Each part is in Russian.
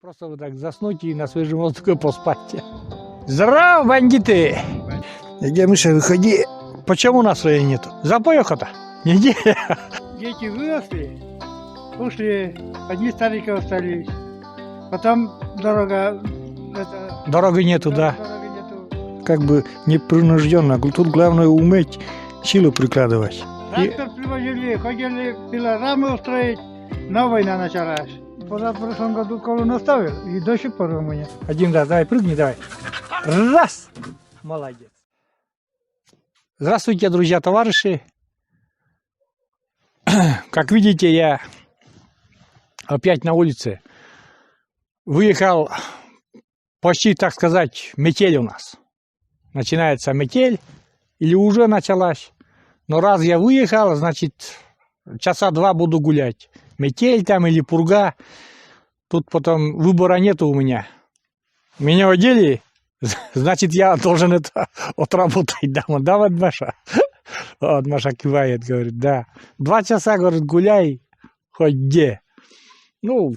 Просто вот так заснуть и на свежем воздухе поспать. Здорово, бандиты! Где, Миша, выходи. Почему настроения нету? Запой охота? Нигде? Дети выросли, ушли, одни старики остались. Потом дорога... Дороги нету, да. Дороги нету. Как бы непринужденно. Тут главное уметь силу прикладывать. Трактор привозили, ходили пилорамы устроить, но война началась. В прошлом году колонну оставил, и до сих пор у меня. Один раз, давай, прыгни, давай. Раз! Молодец. Здравствуйте, друзья, товарищи. Как видите, я опять на улице. Выехал почти, так сказать, метель у нас. Начинается метель, или уже началась. Но раз я выехал, значит, часа два буду гулять. Метель там или пурга. Тут потом выбора нету у меня. Меня одели, значит, я должен это отработать. Да, вот Маша. Вот Маша кивает, говорит, да. 2 часа, говорит, гуляй, хоть где. Ну,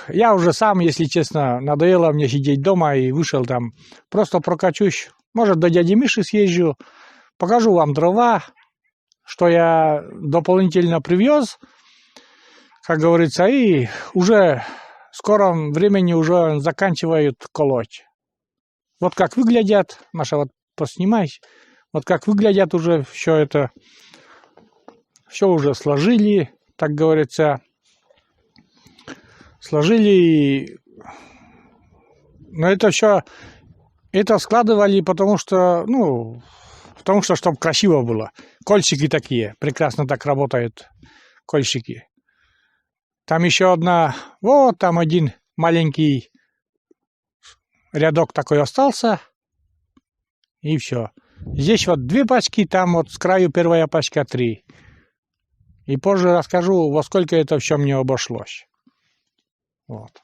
я уже сам, если честно, надоело мне сидеть дома и вышел там. Просто прокачусь. Может, до дяди Миши съезжу. Покажу вам дрова, что я дополнительно привез, как говорится, и уже в скором времени уже заканчивают колоть. Вот как выглядят, Маша, вот поснимай, вот как выглядят уже все это, все уже сложили, так говорится, сложили, но это все, это складывали, потому что, ну, чтобы красиво было. Кольчики такие, прекрасно так работают кольчики. Там еще одна, вот там один маленький рядок такой остался. И все. Здесь вот 2 пачки, там вот с краю первая пачка 3. И позже расскажу, во сколько это все мне обошлось. Вот.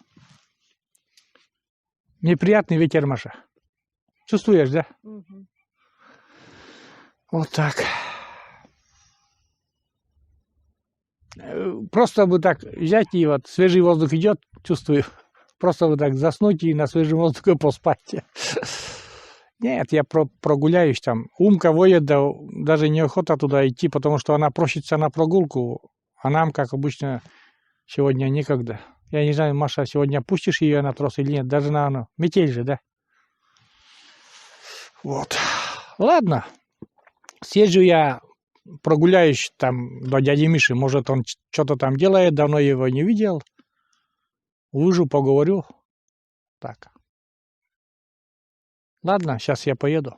Неприятный ветер, Маша. Чувствуешь, да? Угу. Вот так. Просто бы так взять и вот свежий воздух идет, чувствую. Просто бы так заснуть и на свежем воздухе поспать. Нет, я прогуляюсь там. Умка воет, да, даже неохота туда идти, потому что она просится на прогулку, а нам, как обычно, сегодня некогда. Я не знаю, Маша, сегодня пустишь ее на трос или нет, даже на оно. Метель же, да? Вот. Ладно. Съезжу я, прогуляюсь там до дяди Миши. Может, он что-то там делает, давно его не видел. Увижу, поговорю. Так. Ладно, сейчас я поеду.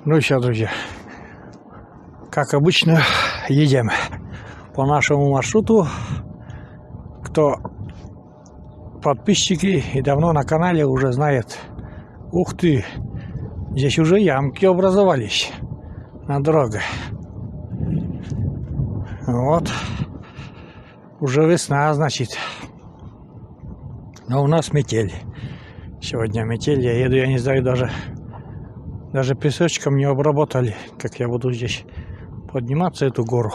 Ну все, друзья, как обычно, едем по нашему маршруту. Кто подписчики и давно на канале уже знает, ух ты, здесь уже ямки образовались на дороге. Вот, уже весна, значит. Но у нас метель. Сегодня метель, я еду, я не знаю, даже песочком не обработали, как я буду здесь подниматься эту гору.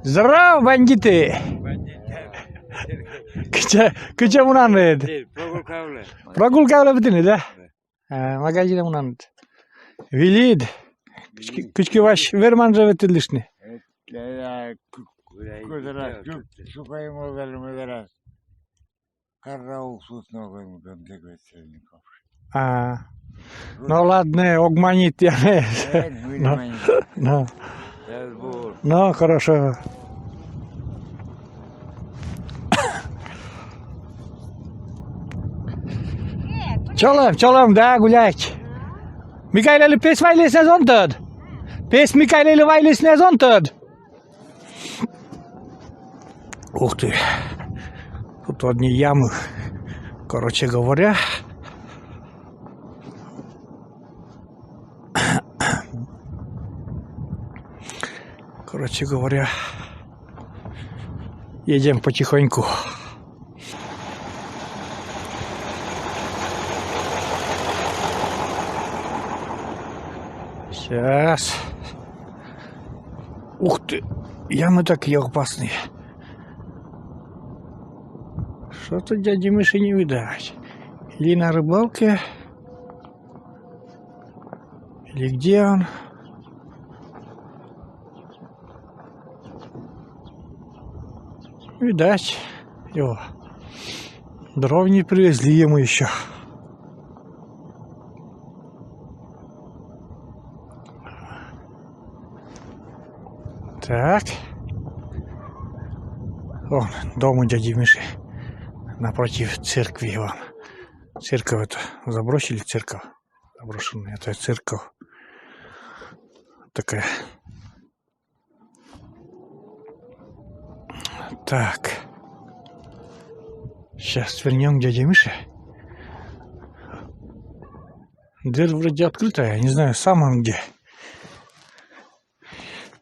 Здорово, бандиты! Кыча мунанет? Прогулка бітіні, да? Магазина мунанет. Вилид. Küçük baş vermanca vetilişni. Шукаем уголь раз. Караул тут новый контакт сельников. Ну ладно, огманит я. Ну, хорошо. Чолом, да, гулять. Микаэль, песмайлесен зонтад. Пес Микаэль Вайлис не зонтед. Ух ты. Тут одни ямы. Короче говоря. Едем потихоньку. Сейчас. Ух ты, ямы такие опасные. Что-то дяди Миши не видать. Или на рыбалке, или где он? Видать его. Дров не привезли ему еще. Так. Вон, дом у дяди Миши. Напротив церкви вон. Церковь это забросили, церковь. Заброшенная, это церковь. Такая. Так. Сейчас вернем к дяде Мише. Дверь вроде открытая, не знаю, сам он где.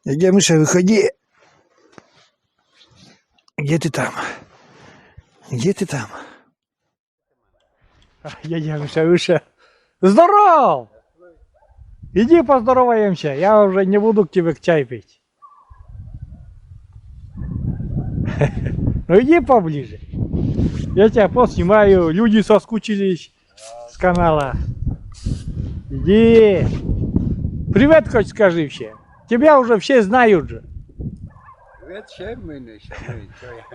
Дядя Миша, выходи. Где ты там? Где ты там? Дядя Миша, Миша. Здоров! Иди поздороваемся. Я уже не буду к тебе чай пить. Ну иди поближе. Я тебя поснимаю. Люди соскучились с канала. Иди. Привет хоть скажи все. Тебя уже все знают же.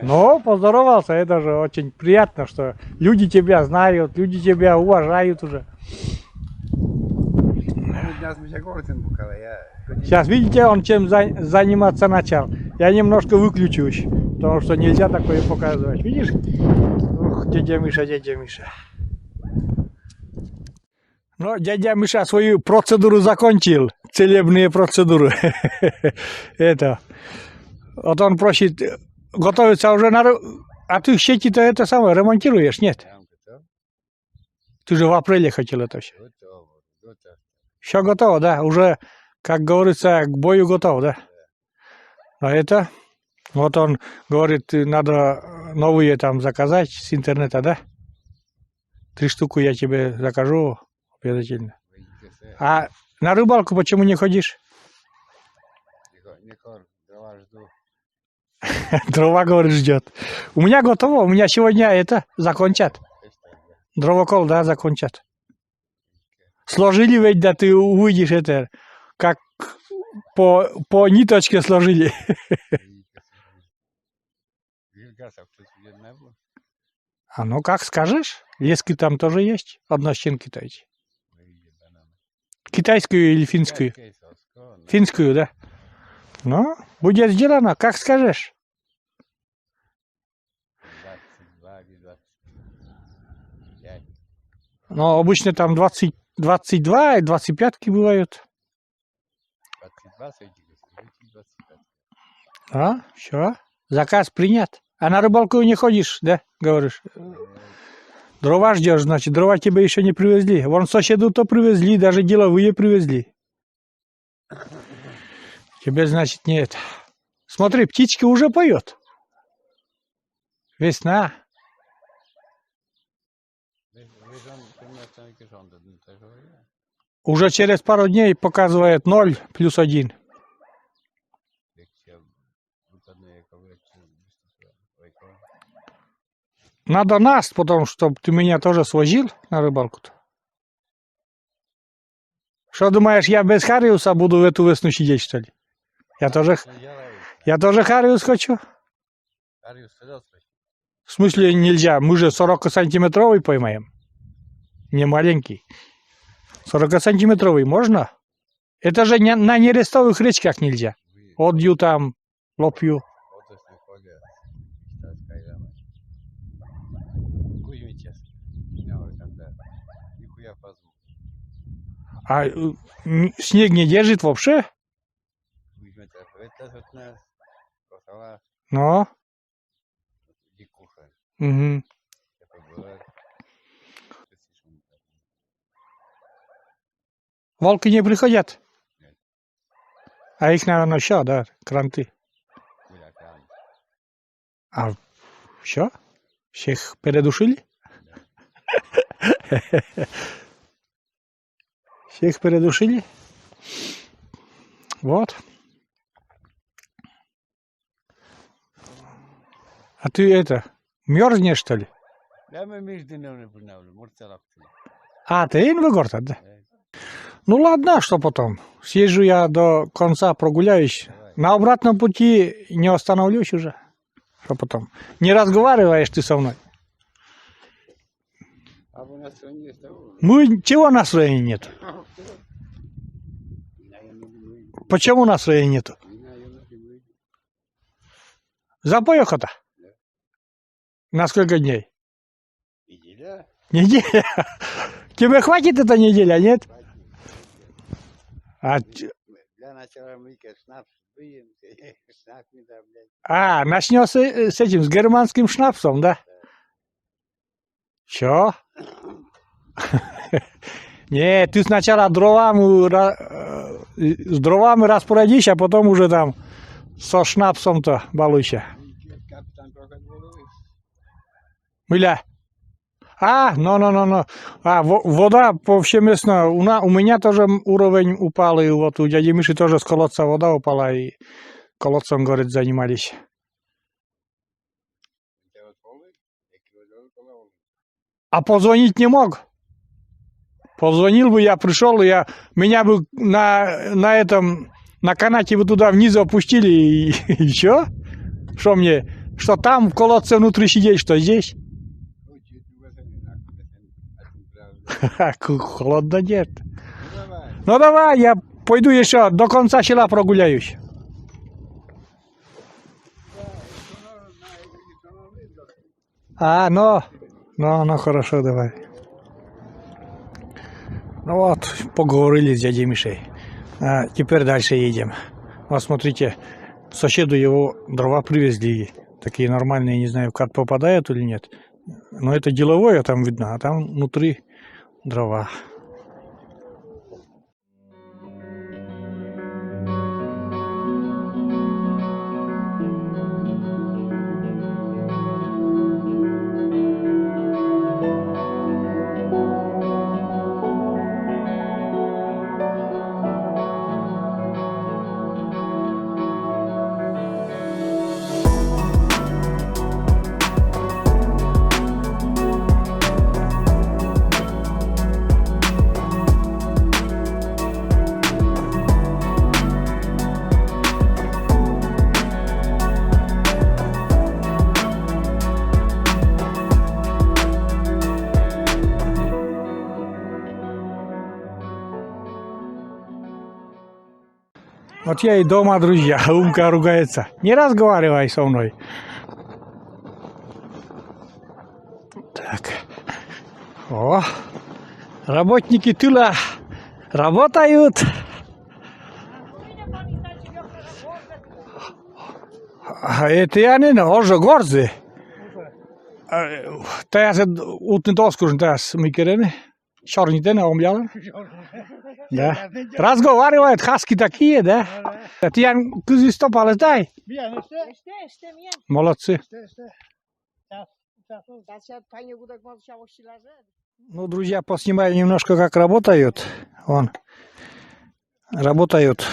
Ну, поздоровался. Это же очень приятно, что люди тебя знают, люди тебя уважают уже. Сейчас, видите, он чем заниматься начал. Я немножко выключусь, потому что нельзя такое показывать. Видишь? Ух, дядя Миша, дядя Миша. Ну, дядя Миша свою процедуру закончил. Целебные процедуры. Это. Вот он просит готовиться уже на... А ты щеки-то это самое ремонтируешь, нет? Ты же в апреле хотел это все. Все готово, да? Уже, как говорится, к бою готов, да? А это... Вот он говорит, надо новые там заказать с интернета, да? 3 штуки я тебе закажу обязательно. А на рыбалку почему не ходишь? Дрова, говорит, ждет. У меня готово, у меня сегодня это закончат. Дровокол, да, закончат. Сложили ведь, да, ты увидишь это, как по ниточке сложили. А ну как скажешь? Лески там тоже есть, однощенки-то эти. Китайскую или финскую? Финскую, да. Ну, будет сделано, как скажешь. Но обычно там 20, 22 и 25 бывают. А, все. Заказ принят. А на рыбалку не ходишь, да, говоришь? Дрова ждешь, значит, дрова тебе еще не привезли. Вон соседу-то привезли, даже деловые привезли. Тебе, значит, нет. Смотри, птички уже поют. Весна. Уже через пару дней показывает 0 плюс 1. Надо нас, потому чтобы ты меня тоже свозил на рыбалку-то. Что думаешь, я без Хариуса буду в эту весну сидеть, что ли? Я тоже Хариус хочу. В смысле нельзя? Мы же 40-сантиметровый поймаем. Не маленький. 40-сантиметровый можно? Это же на нерестовых речках нельзя. Одью там, лопью. А снег не держит вообще? Это вот нас косова Ну, дикуха. угу. Это было. Волки не приходят? Нет. А их, наверное, еще, да, кранты. Были там. А все? Всех передушили? Всех передушили? Вот. А ты это, мерзнешь, что ли? Да, мы между нами познали, может, царапки. А, ты Инвигород, да? Ну ладно, что потом? Съезжу я до конца, прогуляюсь. На обратном пути не остановлюсь уже. Что потом? Не разговариваешь ты со мной? А у нас не есть того. Ну, чего настроения нет? Почему настроения нету? Запой охота? На сколько дней? Неделя? Неделя? Тебе хватит эта неделя, нет? Для начала мы шнапс выем, шнапс не да, блядь. Начнешь с этим, с германским шнапсом, да? Чё? Не, ты сначала с дровами распорядись, а потом уже там со шнапсом-то балуйся. Капитан только головы. Миля. Ну. Вода повсеместно. У меня тоже уровень упал, и вот у дяди Миши тоже с колодца вода упала, и колодцем, говорит, занимались. А позвонить не мог? Позвонил бы, я пришел, меня бы на этом, на канате бы туда вниз опустили, и что? Что мне? Что там в колодце внутри сидеть, что здесь? Холодно нет. Ну давай, я пойду еще до конца села прогуляюсь. Ну, хорошо, давай. Ну вот, поговорили с дядей Мишей. Теперь дальше едем. Вот смотрите, соседу его дрова привезли. Такие нормальные, не знаю, в кат попадают или нет. Но это деловое там видно, а там внутри дрова. Вот я и дома, друзья, Умка ругается. Не разговаривай со мной. Так. О, работники тыла работают. Это я не знаю, уже горзы. Teraz utny doskužen, teraz mikirene. Черните на омляла. Да. Разговаривают хаски такие, да? Ты кузи стопалась, дай. Молодцы. Ну, друзья, поснимаю немножко, как работают. Вон. Работают.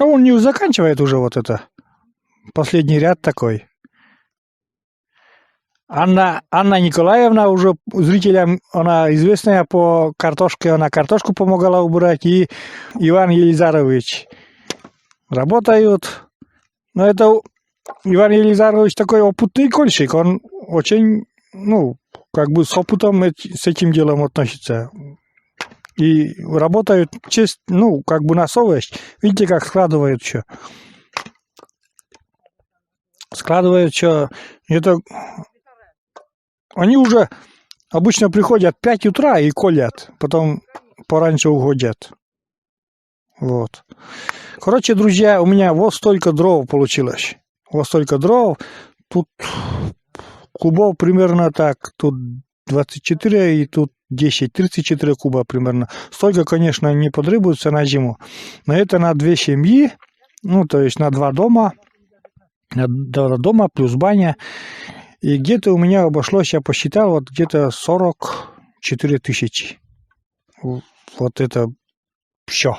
А он не заканчивает уже вот это. Последний ряд такой. Анна Николаевна уже зрителям, она известная по картошке, она картошку помогала убирать, и Иван Елизарович работают. Но это Иван Елизарович такой опытный кольщик, он очень, как бы с опытом с этим делом относится. И работают как бы на совесть. Видите, как складывают что? Складывают что? Это... Они уже обычно приходят в 5 утра и колят, потом пораньше уходят. Вот. Короче, друзья, у меня вот столько дров получилось. Вот столько дров. Тут кубов примерно так. Тут 24 и тут 10, 34 куба примерно. Столько, конечно, не потребуется на зиму. Но это на 2 семьи. Ну, то есть на 2 дома. На 2 дома плюс баня. И где-то у меня обошлось, я посчитал, вот где-то 44 тысячи. Вот это все.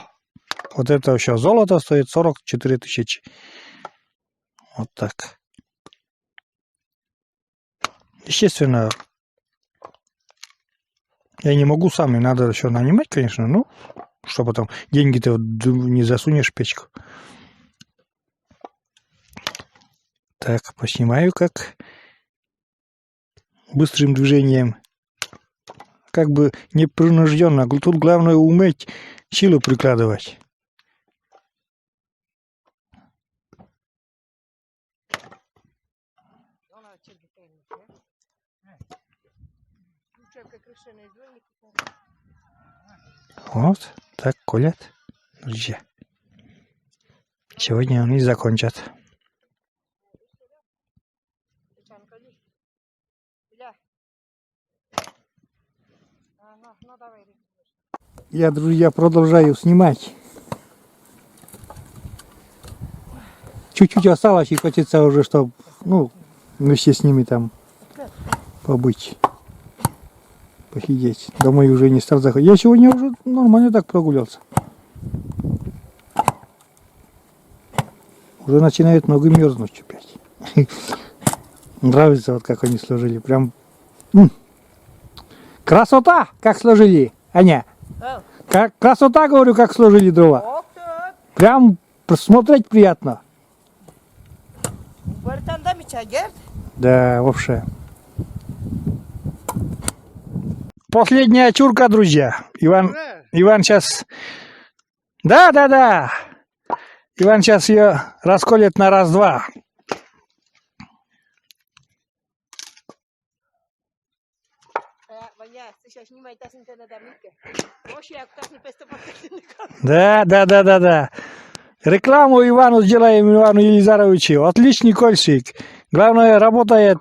Вот это все золото стоит 44 тысячи. Вот так. Естественно, я не могу сам, надо еще нанимать, конечно, ну, что потом деньги-то не засунешь в печку. Так, поснимаю как быстрым движением. Как бы непринужденно. Тут главное уметь силу прикладывать. Вот, так колят, друзья. Сегодня они закончат. Я, друзья, продолжаю снимать. Чуть-чуть осталось и хочется уже, чтобы, ну, вместе с ними там побыть, посидеть. Домой уже не стал заходить. Я сегодня уже нормально так прогулялся. Уже начинает ноги мерзнуть опять. Нравится вот как они сложили. Прям красота, как сложили, Аня. Как красота, говорю, как сложили дрова. Прям смотреть приятно. Да, вообще. Последняя чурка, друзья. Иван сейчас... Да. Иван сейчас ее расколет на раз-два. Да. Рекламу Ивану сделаем, Ивану Елизаровичу. Отличный кольщик. Главное, работает,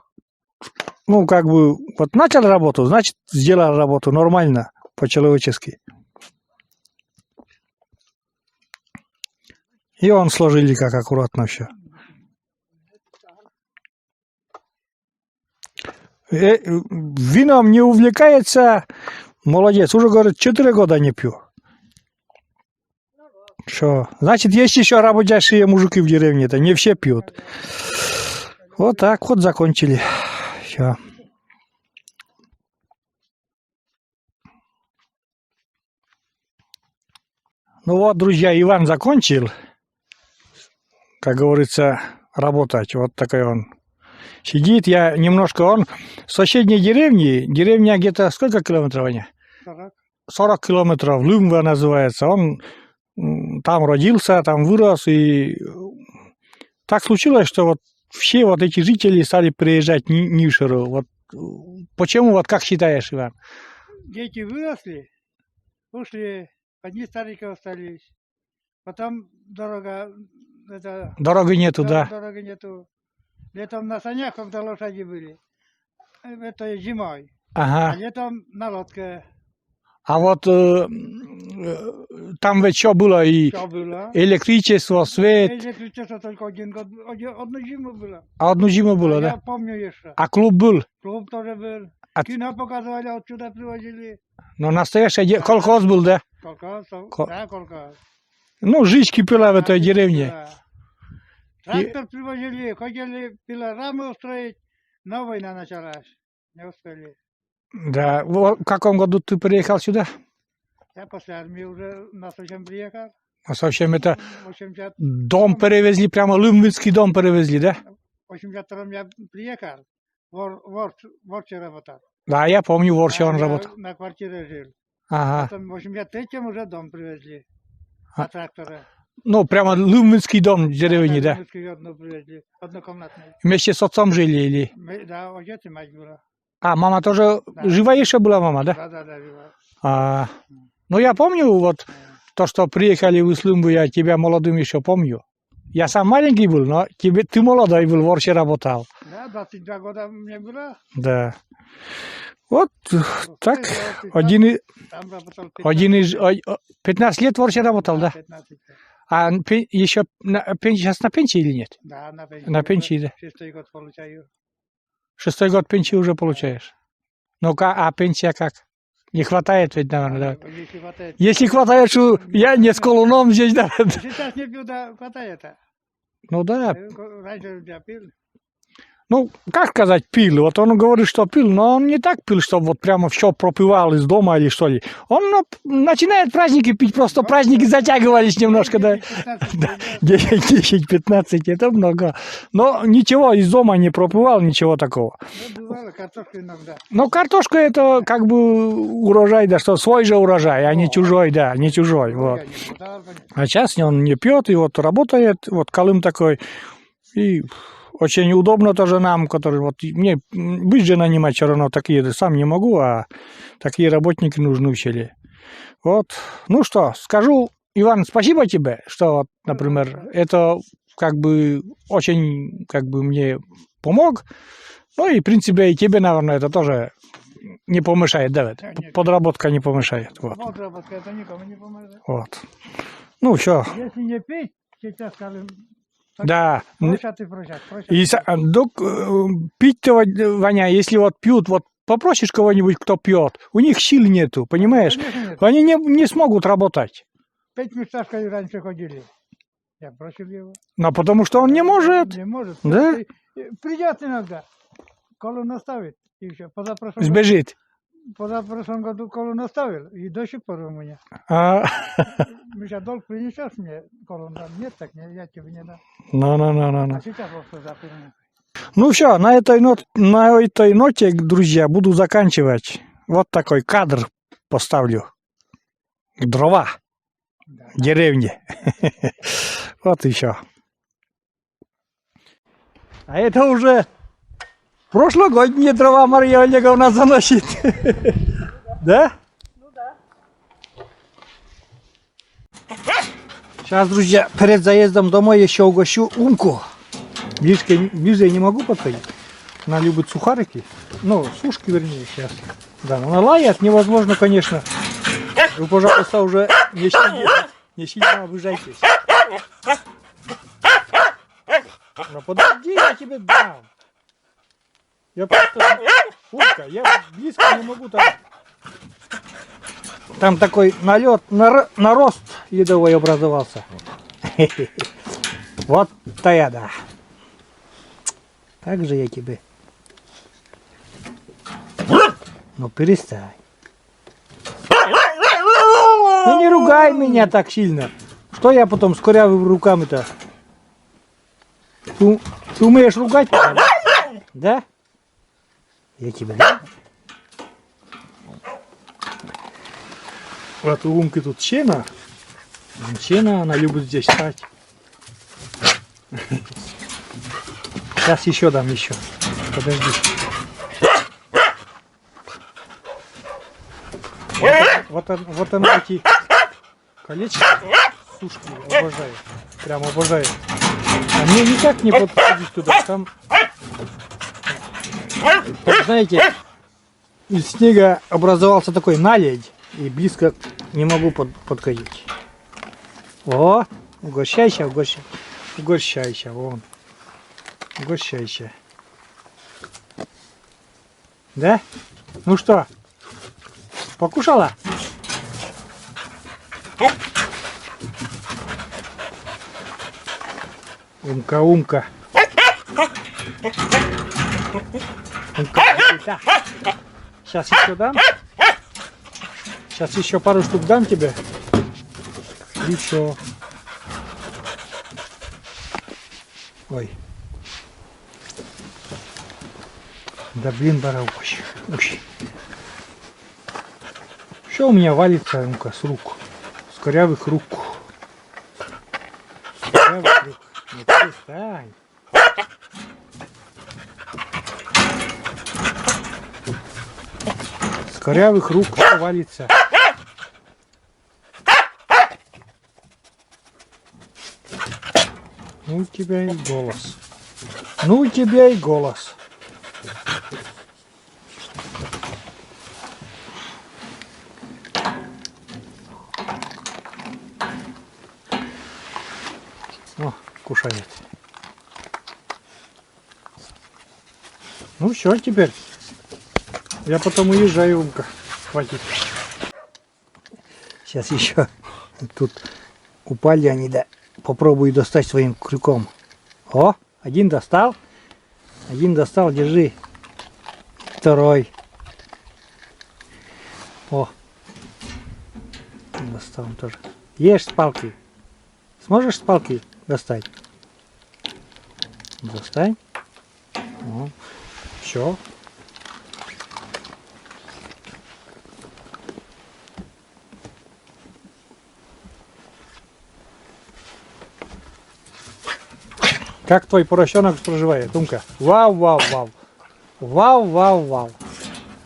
ну, как бы, вот начал работу, значит, сделал работу нормально, по-человечески. И он сложили как аккуратно все. Вином не увлекается, молодец. Уже, говорит, 4 года не пью. Что? Значит, есть еще работящие мужики в деревне-то, не все пьют. Вот так вот закончили. Все. Ну вот, друзья, Иван закончил, как говорится, работать. Вот такой он сидит. Я немножко, он в соседней деревне, деревня где-то сколько километров, Аня? 40 километров, Люмва называется. Он там родился, там вырос, и так случилось, что вот все вот эти жители стали приезжать в Нишеру. Вот почему, вот как считаешь, Иван? Дети выросли, ушли, одни старики остались. Потом дорога... Дороги нету, да. Дороги нету. Летом на санях, когда лошади были. Это зимой. Ага. А летом на лодке. А вот там ведь что было? И Что было? электричество, свет. Электричество только один год, одну зиму было. А одну зиму было, Я да? помню еще. А клуб был? Клуб тоже был. А- Кино показывали, отсюда привозили. Но настоящий колхоз был, да? Колхоз, да, колхоз. Ну, жизнь кипела в этой Так, деревне. да. Трактор привозили, хотели пилорамы устроить, но война началась. Не успели. Да. В каком году ты приехал сюда? Я после армии уже на совсем приехал. А совсем это 80, дом перевезли, прямо Люмвицкий дом перевезли, да? в 82-м я приехал. Ворче работал. Да, я помню, в Орче он Я работал. на квартире жил. Ага. Потом в 83-м уже дом привезли. А. На тракторе. Ну, прямо Люмвицкий дом в деревне, да? Одну привезли, однокомнатный. Вместе с отцом жили или? Да, отец и мать была. А, мама тоже Да. жива еще была, мама, да? Да, жива. А, ну, я помню, вот то, что приехали в Ислымбу, я тебя молодым еще помню. Я сам маленький был, но ты молодой был, в Орше работал. Да, 22 года мне было. Да. Вот так. Там работал 15 лет в Орше работал, да? 15 лет. А еще сейчас на пенсии или нет? Да, на пенсии. На пенсии, да. 6-й год получаю. 6-й год пенсии уже получаешь. Ну, а пенсия как? Не хватает ведь, наверное, да? Если хватает. Если хватает, что я не с колуном здесь, да? Сейчас не пью, да, хватает. Ну да. Раньше я пил. Ну, как сказать, пил? Вот он говорит, что пил, но он не так пил, что вот прямо все пропивал из дома или что ли. Он начинает праздники пить, просто праздники затягивались немножко, да. 10-15, это много. Но ничего из дома не пропивал, ничего такого. Ну, бывало, картошку иногда. Но картошка это как бы урожай, да, что свой же урожай, а не чужой, да, не чужой. Вот. Я не продал, конечно. А сейчас он не пьет, и вот работает, вот Колым такой, и очень удобно тоже нам, который вот мне быть же нанимать все равно такие, сам не могу, а такие работники нужны в селе. Вот, ну что, скажу, Иван, спасибо тебе, что, вот, например, это как бы очень, как бы мне помог, ну и в принципе и тебе, наверное, это тоже не помешает, да, Конечно. подработка не помешает, вот, Подработка, это никому не поможет. вот. Ну все, Если не пить, сейчас скажем, да. прощать и прощать. И пить-то, Ваня, если вот пьют, вот попросишь кого-нибудь, кто пьет, у них сил нету, понимаешь? Конечно, нет. Они не смогут работать. Петь мы с Сашкой раньше ходили. Я бросил его. Но потому что он не может. Не может. Да? Придет иногда. Колу наставит. И все. Сбежит. Позапрошлом году колу наставил. И до сих пор у меня. А, Миша, долг принесешь мне колу? Нет, так не, я тебе не дам. ну. А сейчас вот что запомнил. Ну все, на этой ноте, друзья, буду заканчивать. Вот такой кадр поставлю. Дрова. Да. В деревне. Вот и все. А это уже прошлогодние дрова Мария Олеговна заносит. Да? Ну да. Сейчас, друзья, перед заездом домой еще угощу Умку. Ближе я не могу подходить. Она любит сухарики. Ну, сушки, вернее, сейчас. Да, она лает, невозможно, конечно. Вы, пожалуйста, уже не сильно обижайтесь. Ну подожди, я тебе дам. Я просто... Умка, я близко не могу там... Там такой налет, нарост едовой образовался. Вот-то я, да. Так же я тебе. Ну перестань. Ну не ругай меня так сильно. Что я потом с корявыми руками-то? Ты умеешь ругать меня, да? Да? Я тебе, да? Вот у Умки тут сено. Сено, она любит здесь спать. Сейчас еще дам, еще. Подожди. Вот она эти колечки, сушки обожаю. Прям обожаю. А мне никак не подходить туда. Там, знаете, из снега образовался такой наледь. И близко не могу подходить. О, угощайся, угощайся. Угощайся, вон. Угощайся. Да? Ну что, покушала? Умка, умка. Умка, да. Сейчас еще дам. Сейчас еще пару штук дам тебе. И все. Ой. Да блин, барабусь. Все у меня валится, ну-ка, с рук. С корявых рук. С корявых рук. Ну перестань. С корявых рук все валится. Ну, у тебя и голос. Ну, у тебя и голос. О, кушает. Ну все, теперь. Я потом уезжаю, Умка. Хватит. Сейчас еще тут упали они, да. Попробую достать своим крюком. О, один достал. Один достал, держи. Второй. О. Достал он тоже. Ешь с палки. Сможешь с палки достать? Достань. О. Все. Как твой поросенок проживает, Умка? Вау, вау, вау. Вау, вау, вау.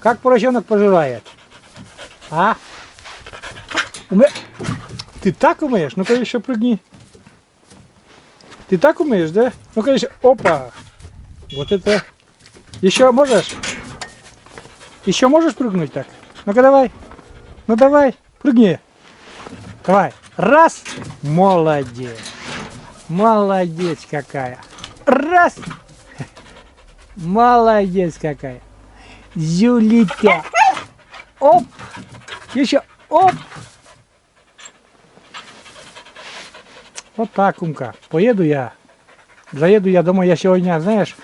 Как поросенок поживает? А? Ты так умеешь? Ну-ка еще прыгни. Ты так умеешь, да? Ну-ка еще. Опа. Вот это. Еще можешь? Еще можешь прыгнуть так? Ну-ка давай. Ну давай. Прыгни. Давай. Раз. Молодец. Молодец какая. Раз. Молодец какая. Зюлика. Оп. Еще. Оп. Вот так, Умка. Поеду я. Заеду я домой. Я сегодня, знаешь,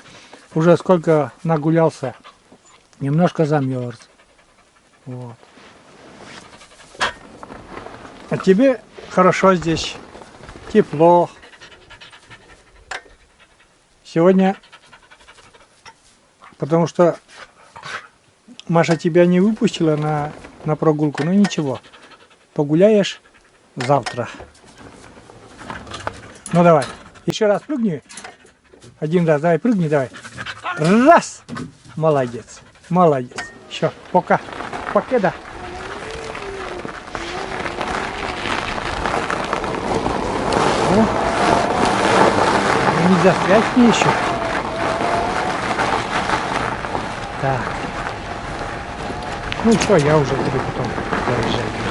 уже сколько нагулялся. Немножко замерз. Вот. А тебе хорошо здесь. Тепло. Сегодня, потому что Маша тебя не выпустила на прогулку, ну ничего, погуляешь завтра. Ну давай, еще раз прыгни. Один раз, давай, прыгни, давай. Раз! Молодец, молодец. Все, пока, покеда. Не застрять мне еще. Так. Ну что, я уже буду потом заезжать.